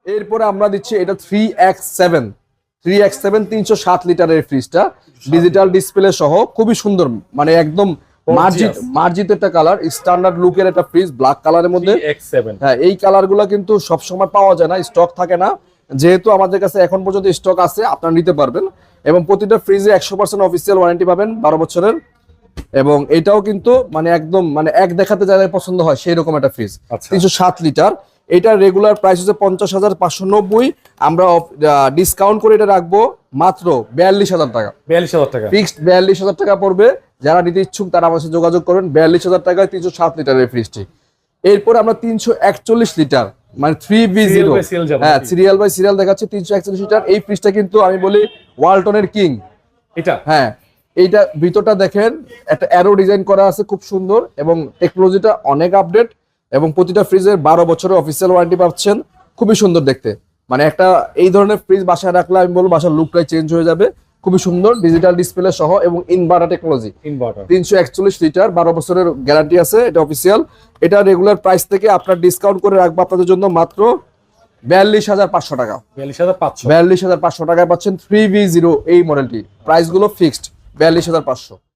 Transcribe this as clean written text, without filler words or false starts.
এরপরে আমরা দিচ্ছি এটা 3x7 3x7 লিটারের ফ্রিজটা, ডিজিটাল ডিসপ্লে সহ, খুবই সুন্দর, মানে একদম মার্জিত একটা কালার, স্ট্যান্ডার্ড লুকের একটা ফ্রিজ, ব্ল্যাক কালারের মধ্যে। হ্যাঁ, এই কালার গুলা কিন্তু সবসময় পাওয়া যায় না, স্টক থাকে না, যেহেতু আমাদের কাছে এখন পর্যন্ত স্টক আছে, আপনারা নিতে পারবেন। এবং প্রতিটা ফ্রিজে 100% অফিসিয়াল ওয়ারেন্টি পাবেন 12 বছরের। এবং এটাও কিন্তু মানে একদম মানে এক দেখাতে যাদের পছন্দ হয় সেই রকম একটা ফ্রিজ, 307 লিটার। এটা রেগুলার প্রাইস হচ্ছে 50,590, আমরা ডিসকাউন্ট করে এটা রাখবো মাত্র 42,000 টাকা। 42,000 টাকা ফিক্সড 42,000 টাকা পড়বে। যারা নিতে ইচ্ছুক তারা আমার সাথে যোগাযোগ করবেন। 42,000 টাকায় 307 লিটারের ফ্রিজটি। এরপর আমরা 341 লিটার মানে 3V0, হ্যাঁ সিরিয়াল বাই সিরিয়াল দেখাচ্ছে, 341 লিটার এই ফ্রিজটা কিন্তু আমি বলি ওয়ালটনের কিং এটা। হ্যাঁ, এইটা ভিতরটা দেখেন, একটা অ্যারো ডিজাইন করা আছে, খুব সুন্দর, এবং টেকনোলজিটা অনেক আপডেট, এবং প্রতিটা ফ্রিজের 12 বছরের অফিসিয়াল ওয়ারেন্টি পাচ্ছেন। খুবই সুন্দর দেখতে, মানে একটা এই ধরনের ফ্রিজ বাসায় রাখলে আমি বলবো বাসার লুকটাই চেঞ্জ হয়ে যাবে। খুবই সুন্দর, ডিজিটাল ডিসপ্লে সহ এবং ইনভার্টার টেকনোলজি। 341 লিটার, 12 বছরের গ্যারান্টি আছে, এটা অফিসিয়াল। এটা রেগুলার প্রাইস থেকে আপনার ডিসকাউন্ট করে রাখবো আপনাদের জন্য মাত্র 42,500 টাকা। 42,500 টাকায় পাচ্ছেন 3V0 এই মডেলটি। প্রাইস গুলো ফিক্সড 42,500।